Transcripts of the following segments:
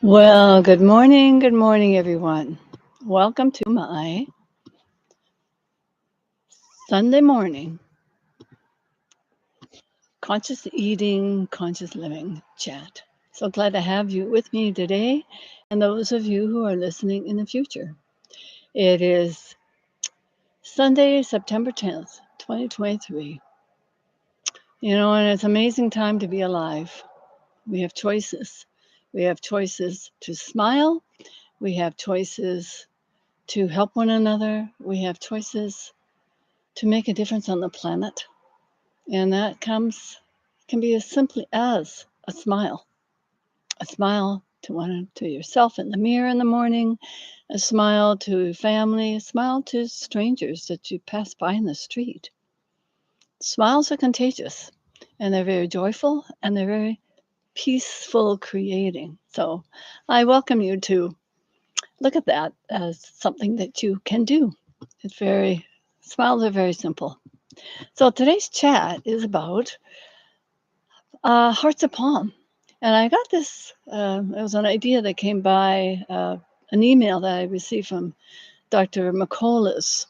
Well, good morning, everyone. Welcome to my Sunday morning conscious eating, conscious living chat. So glad to have you with me today and those of you who are listening in the future. It is Sunday, September 10th, 2023. And it's an amazing time to be alive. We have choices. We have choices to smile. We have choices to help one another. We have choices to make a difference on the planet. And that can be as simply as a smile to yourself in the mirror in the morning, a smile to family, a smile to strangers that you pass by in the street. Smiles are contagious, and they're very joyful, and they're very peaceful creating. So I welcome you to look at that as something that you can do. Smiles are very simple. So today's chat is about hearts of palm. And I got this, it was an idea that came by an email that I received from Dr. McCullough's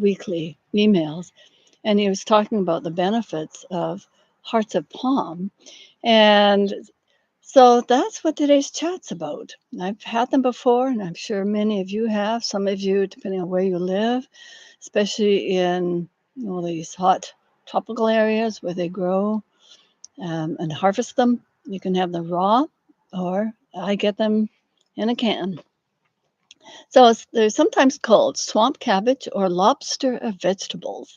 weekly emails. And he was talking about the benefits of hearts of palm. And so that's what today's chat's about. I've had them before, and I'm sure many of you have. Some of you, depending on where you live, especially in these hot tropical areas where they grow and harvest them. You can have them raw, or I get them in a can. So they're sometimes called swamp cabbage or lobster of vegetables,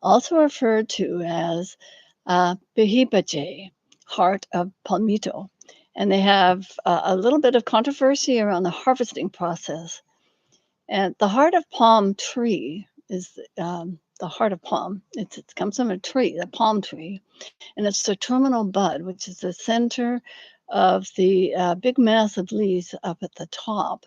also referred to as behibaje, heart of palmito. And they have a little bit of controversy around the harvesting process. And the heart of palm tree is the heart of palm. It comes from a tree, the palm tree, and it's the terminal bud, which is the center of the big mass of leaves up at the top.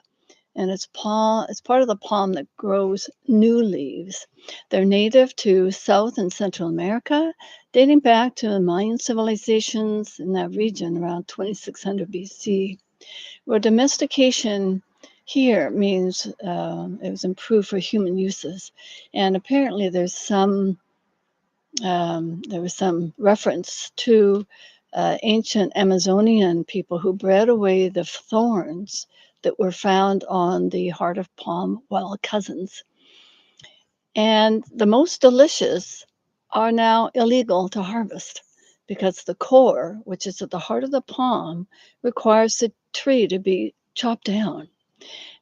And it's part of the palm that grows new leaves. They're native to South and Central America, dating back to the Mayan civilizations in that region around 2600 BC, where domestication here means it was improved for human uses. And apparently there was some reference to ancient Amazonian people who bred away the thorns that were found on the heart of palm wild cousins. And the most delicious are now illegal to harvest because the core, which is at the heart of the palm, requires the tree to be chopped down.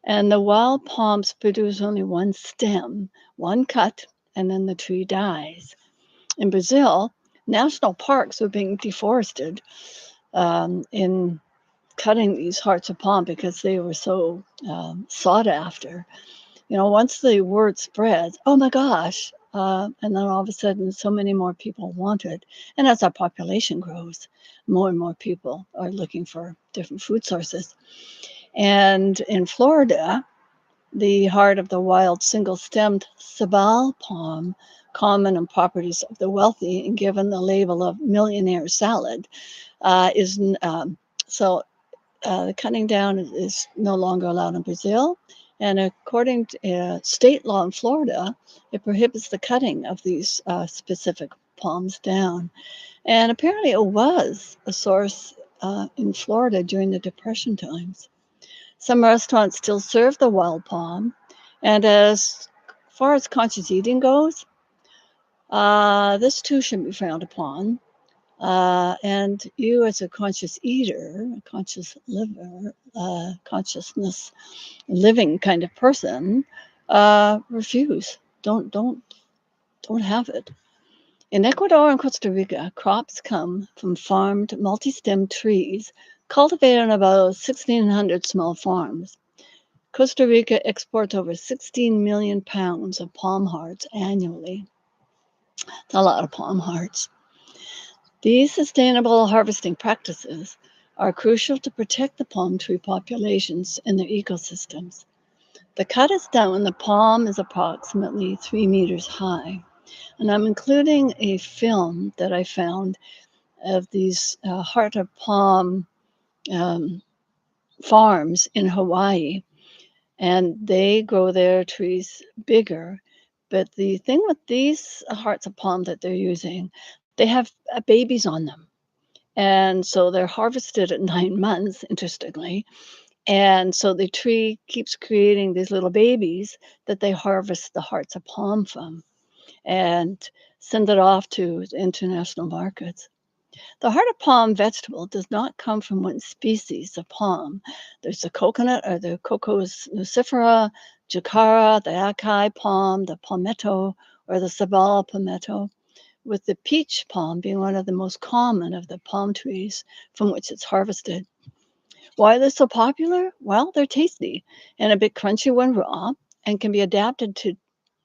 And the wild palms produce only one stem, one cut, and then the tree dies. In Brazil, national parks are being deforested in cutting these hearts of palm because they were so sought after. Once the word spreads, oh my gosh, and then all of a sudden so many more people want it. And as our population grows, more and more people are looking for different food sources. And in Florida, the heart of the wild single-stemmed sabal palm, common in properties of the wealthy and given the label of millionaire salad, is so the cutting down is no longer allowed in Brazil. And according to state law in Florida, it prohibits the cutting of these specific palms down. And apparently it was a source in Florida during the Depression times. Some restaurants still serve the wild palm. And as far as conscious eating goes, this too should be frowned upon. And you, as a conscious eater, a conscious liver, consciousness living kind of person, refuse. Don't have it. In Ecuador and Costa Rica, crops come from farmed multi-stem trees cultivated on about 1,600 small farms. Costa Rica exports over 16 million pounds of palm hearts annually. That's a lot of palm hearts. These sustainable harvesting practices are crucial to protect the palm tree populations and their ecosystems. The cut is done when the palm is approximately 3 meters high. And I'm including a film that I found of these heart of palm farms in Hawaii, and they grow their trees bigger. But the thing with these hearts of palm that they're using, they have babies on them. And so they're harvested at 9 months, interestingly. And so the tree keeps creating these little babies that they harvest the hearts of palm from and send it off to international markets. The heart of palm vegetable does not come from one species of palm. There's the coconut or the Cocos nucifera, Jacara, the acai palm, the palmetto, or the sabal palmetto, with the peach palm being one of the most common of the palm trees from which it's harvested. Why are they so popular? Well, they're tasty and a bit crunchy when raw and can be adapted to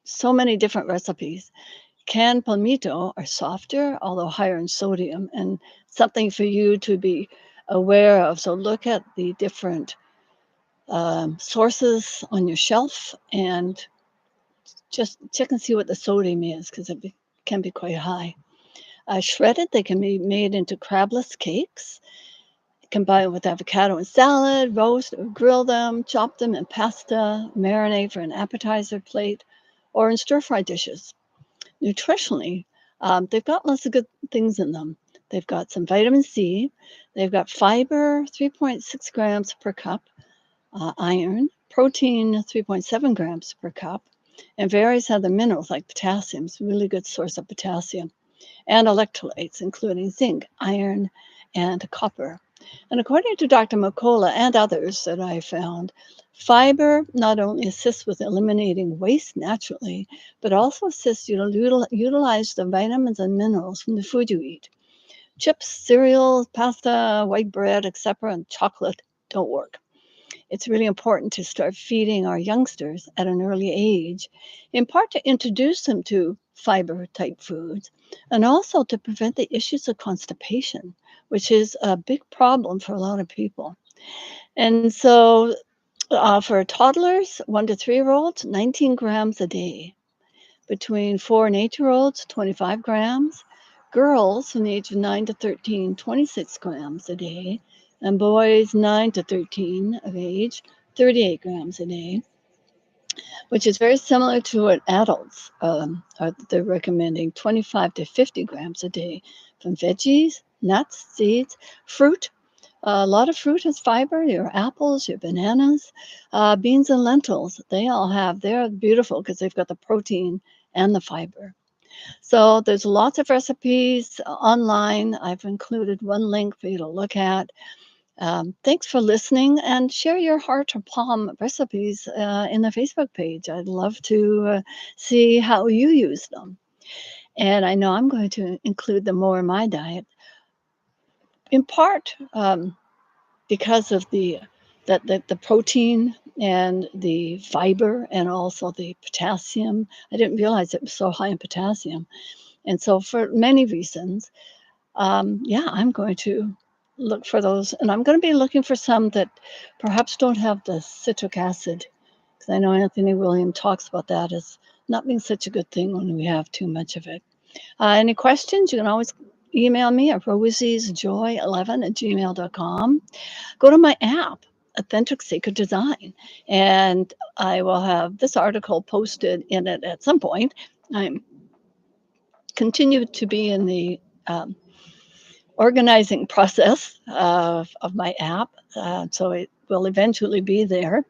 so many different recipes. Canned palmito are softer, although higher in sodium, and something for you to be aware of. So look at the different sources on your shelf and just check and see what the sodium is because can be quite high. Shredded, they can be made into crabless cakes, combined with avocado and salad, roast or grill them, chop them in pasta, marinate for an appetizer plate, or in stir-fry dishes. Nutritionally, they've got lots of good things in them. They've got some vitamin C, they've got fiber, 3.6 grams per cup, iron, protein, 3.7 grams per cup, and various other minerals like potassium. It's a really good source of potassium, and electrolytes, including zinc, iron, and copper. And according to Dr. McCullough and others that I found, fiber not only assists with eliminating waste naturally, but also assists you to utilize the vitamins and minerals from the food you eat. Chips, cereal, pasta, white bread, etc., and chocolate don't work. It's really important to start feeding our youngsters at an early age, in part to introduce them to fiber type foods and also to prevent the issues of constipation, which is a big problem for a lot of people. And so for toddlers, 1 to 3 year olds, 19 grams a day. Between 4 and 8 year olds, 25 grams. Girls from the age of 9 to 13, 26 grams a day. And boys 9 to 13 of age, 38 grams a day, which is very similar to what adults they're recommending 25 to 50 grams a day from veggies, nuts, seeds, fruit. A lot of fruit has fiber, your apples, your bananas, beans and lentils. They're beautiful because they've got the protein and the fiber. So there's lots of recipes online. I've included one link for you to look at. Thanks for listening and share your heart or palm recipes in the Facebook page. I'd love to see how you use them. And I know I'm going to include them more in my diet, in part because of the protein and the fiber and also the potassium. I didn't realize it was so high in potassium. And so for many reasons, yeah, I'm going to look for those. And I'm going to be looking for some that perhaps don't have the citric acid, because I know Anthony William talks about that as not being such a good thing when we have too much of it. Any questions? You can always email me at rosiesjoy11@gmail.com. Go to my app, Authentic Sacred Design, and I will have this article posted in it at some point. I'm continue to be in the organizing process of my app, so it will eventually be there.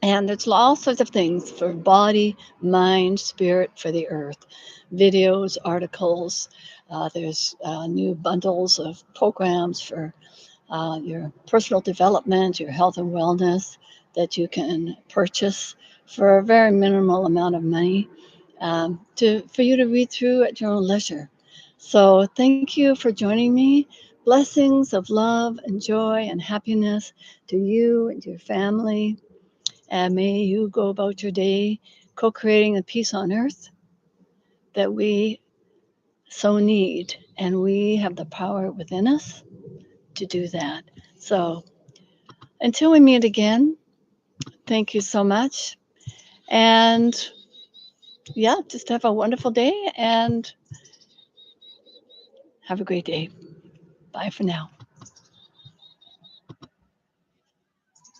And it's all sorts of things for body, mind, spirit, for the earth. Videos, articles. There's new bundles of programs for your personal development, your health and wellness that you can purchase for a very minimal amount of money for you to read through at your own leisure. So thank you for joining me. Blessings of love and joy and happiness to you and to your family. And may you go about your day co-creating the peace on earth that we so need. And we have the power within us to do that. So until we meet again, thank you so much. And yeah, just have a wonderful day and have a great day. Bye for now.